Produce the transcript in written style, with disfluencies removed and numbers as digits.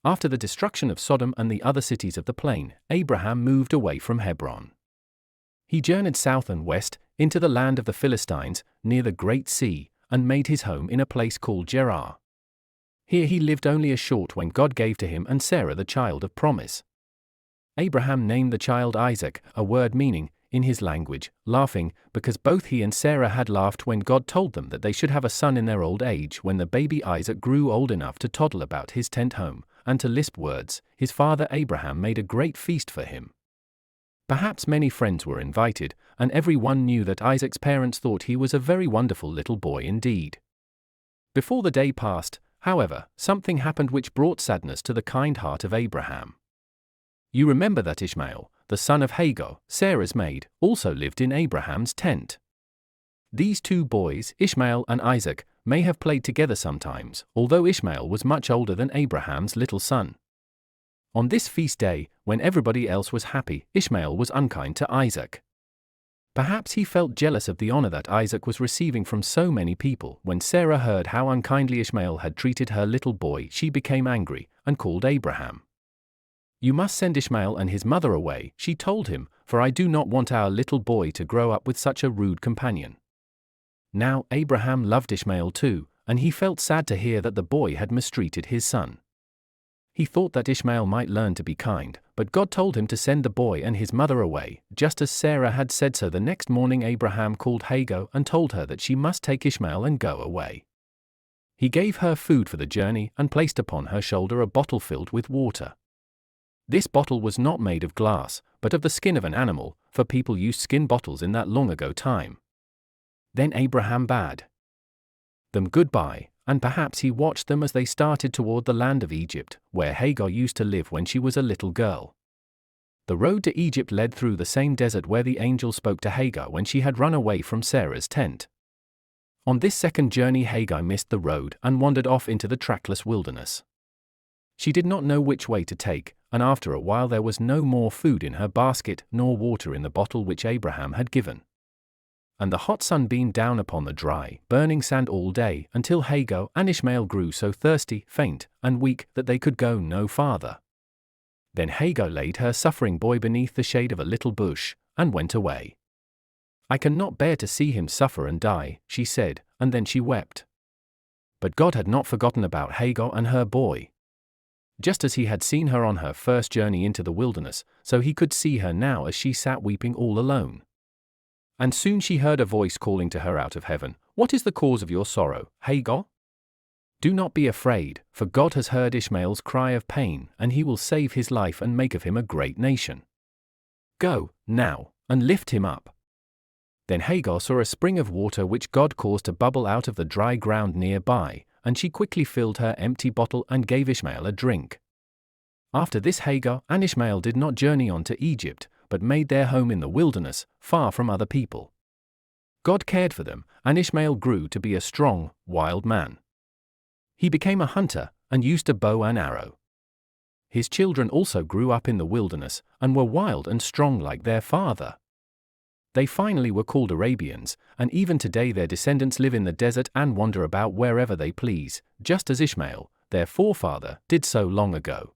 After the destruction of Sodom and the other cities of the plain, Abraham moved away from Hebron. He journeyed south and west, into the land of the Philistines, near the Great Sea, and made his home in a place called Gerar. Here he lived only a short when God gave to him and Sarah the child of promise. Abraham named the child Isaac, a word meaning, in his language, laughing, because both he and Sarah had laughed when God told them that they should have a son in their old age. When the baby Isaac grew old enough to toddle about his tent home, and to lisp words, his father Abraham made a great feast for him. Perhaps many friends were invited, and everyone knew that Isaac's parents thought he was a very wonderful little boy indeed. Before the day passed, however, something happened which brought sadness to the kind heart of Abraham. You remember that Ishmael, the son of Hagar, Sarah's maid, also lived in Abraham's tent. These two boys, Ishmael and Isaac, may have played together sometimes, although Ishmael was much older than Abraham's little son. On this feast day, when everybody else was happy, Ishmael was unkind to Isaac. Perhaps he felt jealous of the honor that Isaac was receiving from so many people. When Sarah heard how unkindly Ishmael had treated her little boy, she became angry, and called Abraham. "You must send Ishmael and his mother away," she told him, "for I do not want our little boy to grow up with such a rude companion." Now Abraham loved Ishmael too, and he felt sad to hear that the boy had mistreated his son. He thought that Ishmael might learn to be kind, but God told him to send the boy and his mother away, just as Sarah had said so. The next morning Abraham called Hagar and told her that she must take Ishmael and go away. He gave her food for the journey and placed upon her shoulder a bottle filled with water. This bottle was not made of glass, but of the skin of an animal, for people used skin bottles in that long ago time. Then Abraham bade them goodbye, and perhaps he watched them as they started toward the land of Egypt, where Hagar used to live when she was a little girl. The road to Egypt led through the same desert where the angel spoke to Hagar when she had run away from Sarah's tent. On this second journey Hagar missed the road and wandered off into the trackless wilderness. She did not know which way to take, and after a while there was no more food in her basket nor water in the bottle which Abraham had given. And the hot sun beamed down upon the dry, burning sand all day, until Hagar and Ishmael grew so thirsty, faint, and weak that they could go no farther. Then Hagar laid her suffering boy beneath the shade of a little bush, and went away. "I cannot bear to see him suffer and die," she said, and then she wept. But God had not forgotten about Hagar and her boy. Just as he had seen her on her first journey into the wilderness, so he could see her now as she sat weeping all alone. And soon she heard a voice calling to her out of heaven, "What is the cause of your sorrow, Hagar? Do not be afraid, for God has heard Ishmael's cry of pain, and he will save his life and make of him a great nation. Go, now, and lift him up." Then Hagar saw a spring of water which God caused to bubble out of the dry ground nearby, and she quickly filled her empty bottle and gave Ishmael a drink. After this Hagar and Ishmael did not journey on to Egypt, but made their home in the wilderness, far from other people. God cared for them, and Ishmael grew to be a strong, wild man. He became a hunter, and used a bow and arrow. His children also grew up in the wilderness, and were wild and strong like their father. They finally were called Arabians, and even today their descendants live in the desert and wander about wherever they please, just as Ishmael, their forefather, did so long ago.